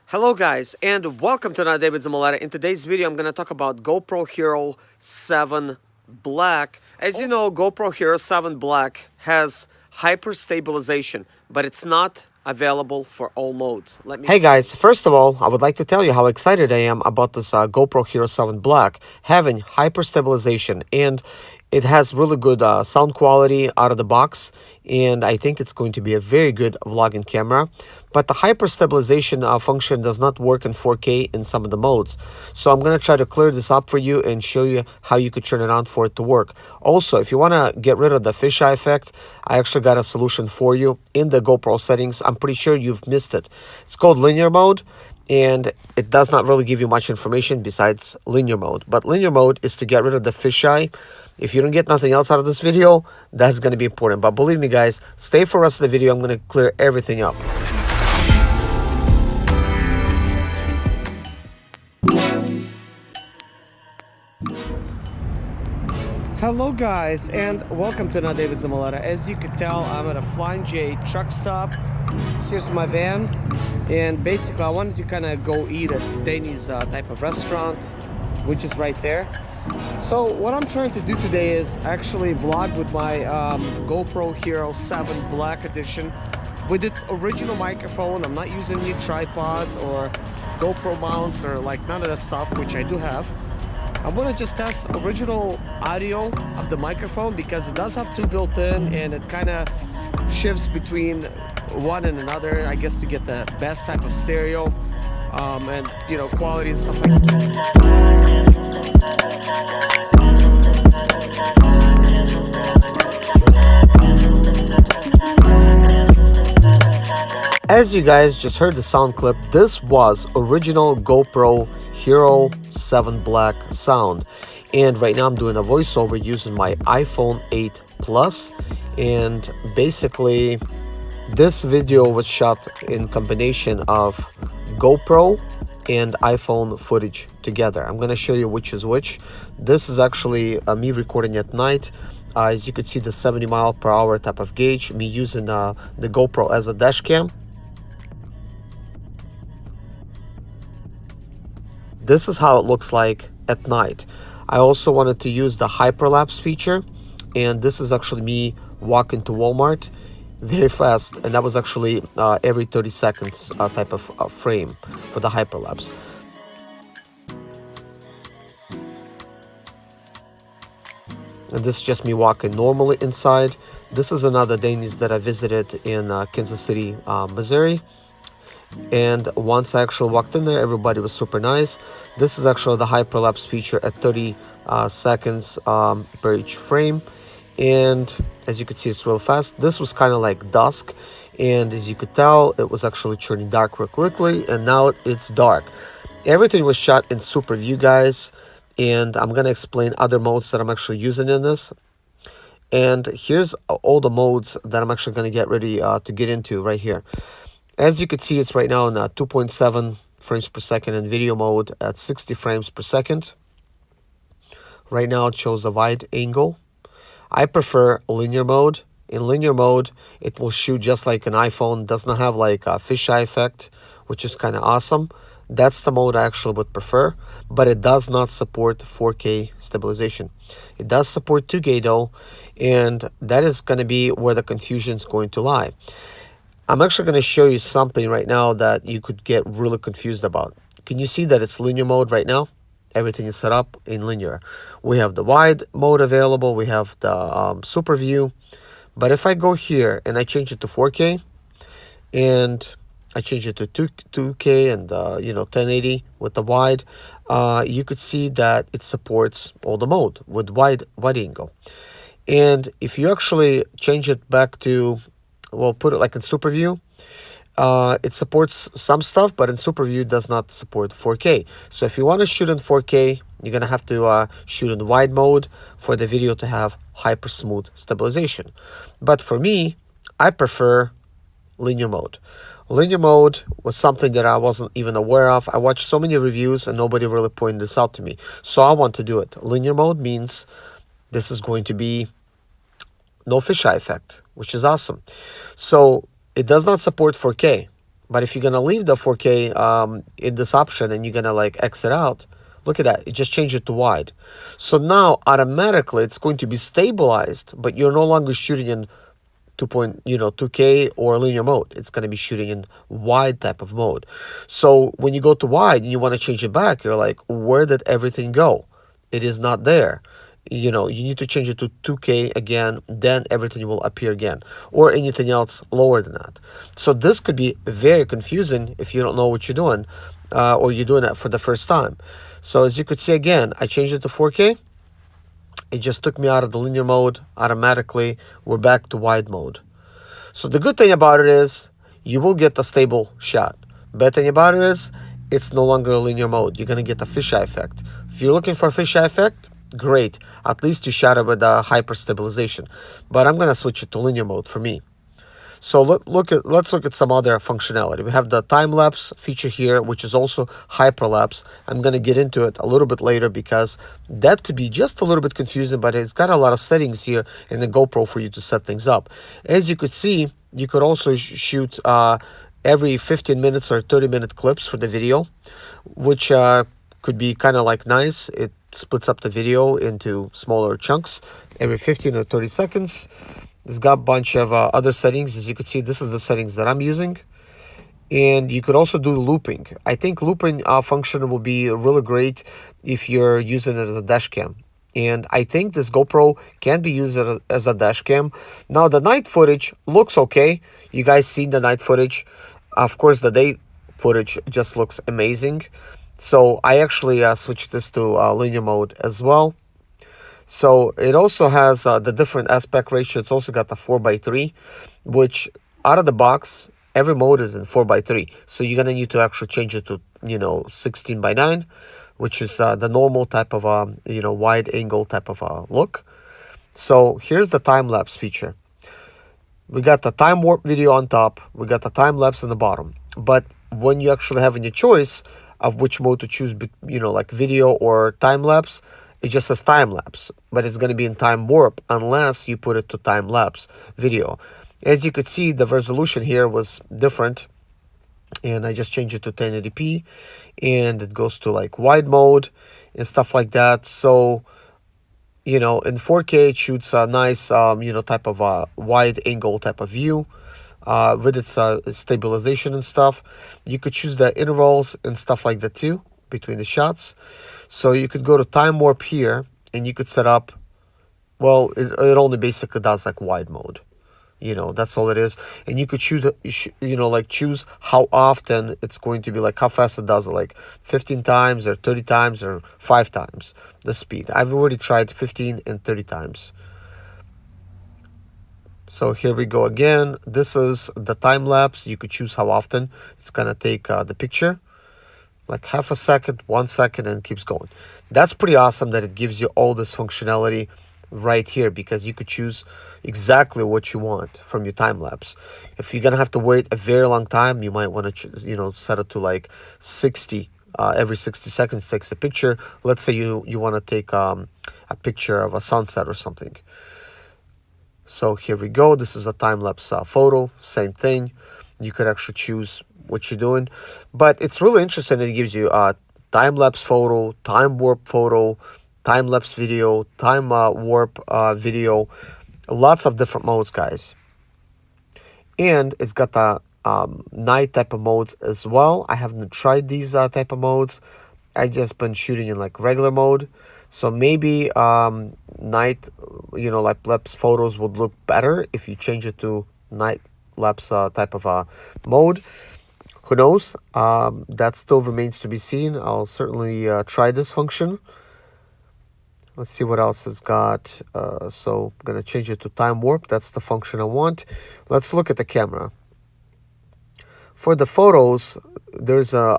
Hello guys, and welcome to another David Zamoletta. In today's video, I'm going to talk about GoPro Hero 7 Black. As you know, GoPro Hero 7 Black has Hyper Stabilization, but it's not available for all modes. Hey guys, first of all, I would like to tell you how excited I am about this GoPro Hero 7 Black having Hyper Stabilization, and it has really good sound quality out of the box, and I think it's going to be a very good vlogging camera. But the hyper stabilization function does not work in 4K in some of the modes. So I'm going to try to clear this up for you and show you how you could turn it on for it to work. Also, if you want to get rid of the fisheye effect, I actually got a solution for you in the GoPro settings. I'm pretty sure you've missed it. It's called linear mode, and it does not really give you much information besides linear mode. But linear mode is to get rid of the fisheye. If you don't get nothing else out of this video, that's going to be important. But believe me guys, stay for the rest of the video. I'm going to clear everything up. Hello guys, and welcome to another David Zamoletta. As you can tell, I'm at a Flying J truck stop. Here's my van, and basically I wanted to kind of go eat at Danny's type of restaurant, which is right there. So what I'm trying to do today is actually vlog with my GoPro Hero 7 Black Edition with its original microphone. I'm not using any tripods or GoPro mounts or like none of that stuff, which I do have. I want to just test original audio of the microphone because it does have two built in, and it kind of shifts between one and another, I guess, to get the best type of stereo and, you know, quality and stuff like that. As you guys just heard the sound clip, this was original GoPro Hero 7 Black sound, and right now I'm doing a voiceover using my iPhone 8 Plus, and basically this video was shot in combination of GoPro and iPhone footage together. I'm going to show you which is which. This is actually me recording at night. As you could see, the 70 mph type of gauge, me using the GoPro as a dash cam. This is how it looks like at night. I also wanted to use the hyperlapse feature, and this is actually me walking to Walmart very fast, and that was actually every 30 seconds type of frame for the hyperlapse. And this is just me walking normally inside. This is another Denny's that I visited in Kansas City, Missouri. And once I actually walked in there, everybody was super nice. This is actually the hyperlapse feature at 30 seconds per each frame, and as you can see, it's real fast. This was kind of like dusk, and as you could tell, it was actually turning dark real quickly, and now it's dark. Everything was shot in super view, guys, and I'm gonna explain other modes that I'm actually using in this. And here's all the modes that I'm actually gonna get ready to get into right here. As you can see, it's right now in 2.7 frames per second in video mode at 60 frames per second. Right now it shows a wide angle. I prefer linear mode. In linear mode, it will shoot just like an iPhone. It does not have like a fisheye effect, which is kind of awesome. That's the mode I actually would prefer, but it does not support 4K stabilization. It does support 2K though, and that is going to be where the confusion is going to lie. I'm actually going to show you something right now that you could get really confused about. Can you see that it's linear mode right now? Everything is set up in linear. We have the wide mode available. We have the super view. But if I go here and I change it to 4K and I change it to 2K and 1080 with the wide, you could see that it supports all the mode with wide angle. And if you actually change it back to, we'll put it like in super view, it supports some stuff, but in super view it does not support 4K. So if you want to shoot in 4K, you're gonna have to shoot in wide mode for the video to have hyper smooth stabilization. But for me, I prefer linear mode. Linear mode was something that I wasn't even aware of. I watched so many reviews and nobody really pointed this out to me, so I want to do it. Linear mode means this is going to be no fisheye effect, which is awesome. So it does not support 4K. But if you're gonna leave the 4K in this option and you're gonna like exit out, look at that, it just changed it to wide. So now automatically it's going to be stabilized, but you're no longer shooting in 2K or linear mode. It's going to be shooting in wide type of mode. So when you go to wide and you want to change it back, you're like, where did everything go? It is not there. You need to change it to 2K again, then everything will appear again, or anything else lower than that. So this could be very confusing if you don't know what you're doing, or you're doing it for the first time. So as you could see again, I changed it to 4K. It just took me out of the linear mode automatically. We're back to wide mode. So the good thing about it is you will get a stable shot. Bad thing about it is it's no longer a linear mode. You're going to get a fisheye effect. If you're looking for a fisheye effect, great. At least you shot it with a hyper stabilization. But I'm going to switch it to linear mode for me. So let's look at some other functionality. We have the time lapse feature here, which is also hyperlapse. I'm going to get into it a little bit later because that could be just a little bit confusing, but it's got a lot of settings here in the GoPro for you to set things up. As you could see, you could also shoot every 15 minutes or 30-minute clips for the video, which could be kind of like nice. It splits up the video into smaller chunks every 15 or 30 seconds. It's got a bunch of other settings. As you can see, this is the settings that I'm using. And you could also do looping. I think looping function will be really great if you're using it as a dash cam. And I think this GoPro can be used as a dash cam. Now, the night footage looks okay. You guys seen the night footage. Of course, the day footage just looks amazing. So I actually switched this to linear mode as well. So it also has the different aspect ratio. It's also got the 4:3, which out of the box, every mode is in 4:3. So you're going to need to actually change it to, 16:9, which is the normal type of, wide angle type of look. So here's the time lapse feature. We got the time warp video on top. We got the time lapse on the bottom. But when you actually have your choice of which mode to choose, like video or time lapse, it just says time lapse, but it's going to be in time warp unless you put it to time lapse video. As you could see, the resolution here was different, and I just changed it to 1080p, and it goes to like wide mode and stuff like that. So, in 4K, it shoots a nice, type of a wide angle type of view. With its stabilization and stuff. You could choose the intervals and stuff like that too between the shots. So you could go to time warp here and you could set up, well, it only basically does like wide mode. That's all it is. And you could choose, choose how often it's going to be, like how fast it does it, like 15 times or 30 times or 5 times the speed. I've already tried 15 and 30 times. So here we go again. This is the time lapse. You could choose how often it's going to take the picture. Like half a second, 1 second, and it keeps going. That's pretty awesome that it gives you all this functionality right here, because you could choose exactly what you want from your time lapse. If you're going to have to wait a very long time, you might want to, set it to like 60. Every 60 seconds takes a picture. Let's say you want to take a picture of a sunset or something. So here we go. This is a time-lapse photo. Same thing. You could actually choose what you're doing. But it's really interesting. It gives you a time-lapse photo, time warp photo, time-lapse video, time warp video. Lots of different modes, guys. And it's got the night type of modes as well. I haven't tried these type of modes. I just been shooting in like regular mode. So maybe night, like lapse photos would look better if you change it to night lapse type of mode. Who knows? That still remains to be seen. I'll certainly try this function. Let's see what else it's got. So I'm going to change it to time warp. That's the function I want. Let's look at the camera. For the photos, there's a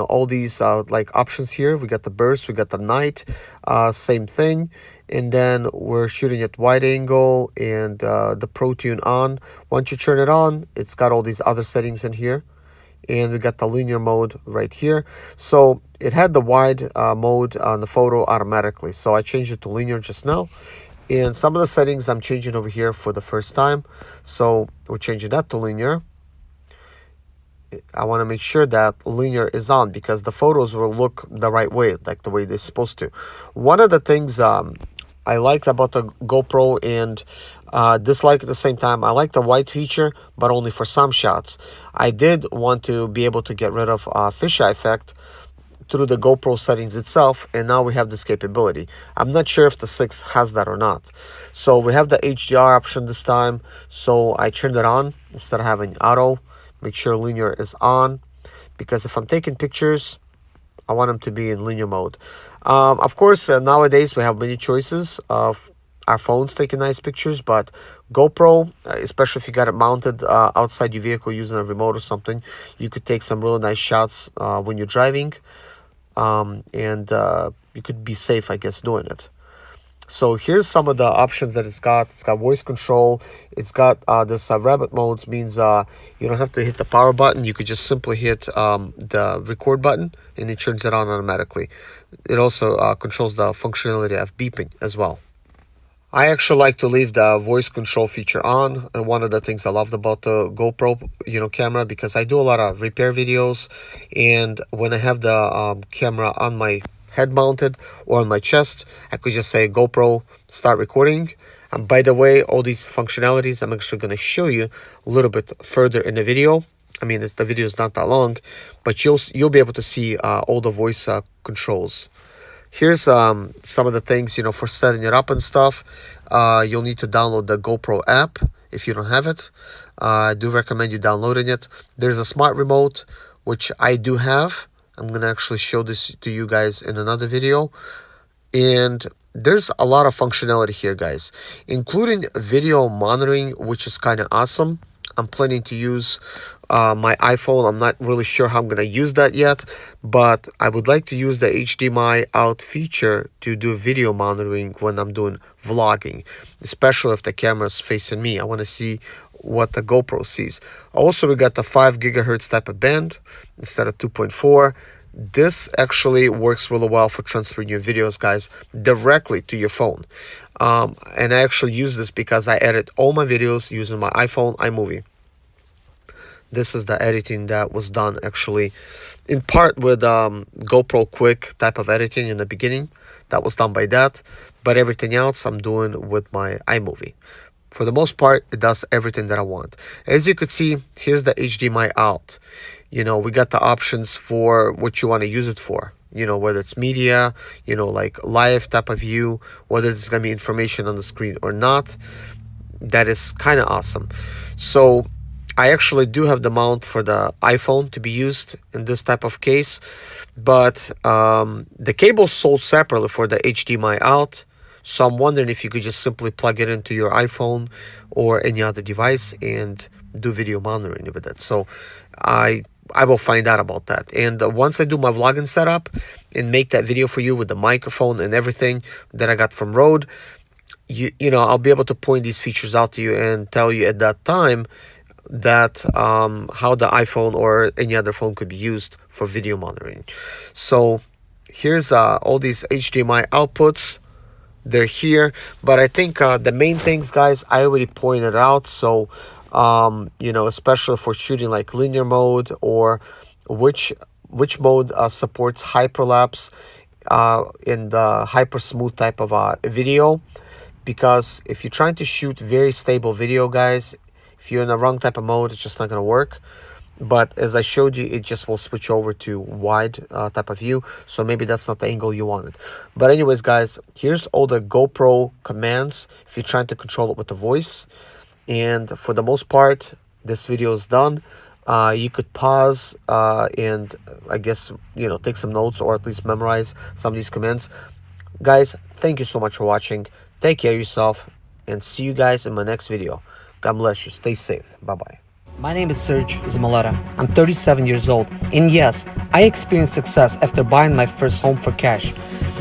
all these like options here. We got the burst, we got the night, same thing. And then we're shooting at wide angle and the Pro Tune on. Once you turn it on, it's got all these other settings in here. And we got the linear mode right here. So it had the wide mode on the photo automatically. So I changed it to linear just now. And some of the settings I'm changing over here for the first time. So we're changing that to linear. I want to make sure that linear is on because the photos will look the right way, like the way they're supposed to. One of the things I liked about the GoPro and dislike at the same time, I like the white feature, but only for some shots. I did want to be able to get rid of fisheye effect through the GoPro settings itself, and now we have this capability. I'm not sure if the 6 has that or not. So we have the HDR option this time, so I turned it on instead of having auto. Make sure linear is on, because if I'm taking pictures, I want them to be in linear mode. Of course, nowadays we have many choices of our phones taking nice pictures, but GoPro, especially if you got it mounted outside your vehicle using a remote or something, you could take some really nice shots when you're driving, and you could be safe, I guess, doing it. So here's some of the options that it's got. It's got voice control. It's got this rabbit mode, means you don't have to hit the power button. You could just simply hit the record button and it turns it on automatically. It also controls the functionality of beeping as well. I actually like to leave the voice control feature on. And one of the things I loved about the GoPro, camera, because I do a lot of repair videos, and when I have the camera on my head mounted or on my chest, I could just say GoPro start recording. And by the way, all these functionalities I'm actually going to show you a little bit further in the video. I mean, the video is not that long, but you'll be able to see all the voice controls. Here's some of the things, for setting it up and stuff. You'll need to download the GoPro app if you don't have it. I do recommend you downloading it. There's a smart remote, which I do have. I'm going to actually show this to you guys in another video. And there's a lot of functionality here, guys, including video monitoring, which is kind of awesome. I'm planning to use my iPhone. I'm not really sure how I'm going to use that yet, but I would like to use the HDMI out feature to do video monitoring when I'm doing vlogging, especially if the camera's facing me. I want to see what the GoPro sees. Also, we got the 5 gigahertz type of band instead of 2.4. This actually works really well for transferring your videos, guys, directly to your phone. And I actually use this because I edit all my videos using my iPhone iMovie. This is the editing that was done actually in part with GoPro Quick type of editing in the beginning. That was done by that. But everything else I'm doing with my iMovie. For the most part, it does everything that I want. As you could see, here's the HDMI out. We got the options for what you want to use it for. Whether it's media, like live type of view, whether it's going to be information on the screen or not. That is kind of awesome. So I actually do have the mount for the iPhone to be used in this type of case. But the cable's sold separately for the HDMI out. So I'm wondering if you could just simply plug it into your iPhone or any other device and do video monitoring with it. So I will find out about that. And once I do my vlogging setup and make that video for you with the microphone and everything that I got from Rode, I'll be able to point these features out to you and tell you at that time that how the iPhone or any other phone could be used for video monitoring. So here's all these HDMI outputs. They're here, but I think the main things, guys, I already pointed out. So especially for shooting like linear mode, or which mode supports hyperlapse in the hyper smooth type of video. Because if you're trying to shoot very stable video, guys, if you're in the wrong type of mode, it's just not going to work. But as I showed you, it just will switch over to wide type of view. So maybe that's not the angle you wanted. But anyways, guys, here's all the GoPro commands if you're trying to control it with the voice. And for the most part, this video is done. You could pause and I guess, take some notes or at least memorize some of these commands. Guys, thank you so much for watching. Take care of yourself and see you guys in my next video. God bless you. Stay safe. Bye-bye. My name is Serge Zamaleta. I'm 37 years old, and yes, I experienced success after buying my first home for cash.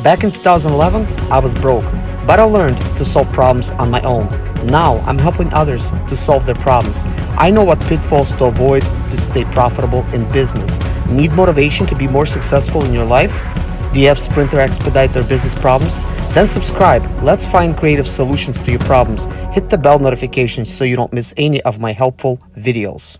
Back in 2011, I was broke, but I learned to solve problems on my own. Now, I'm helping others to solve their problems. I know what pitfalls to avoid to stay profitable in business. Need motivation to be more successful in your life? Do you have Sprinter expedite or business problems? Then subscribe. Let's find creative solutions to your problems. Hit the bell notification so you don't miss any of my helpful videos.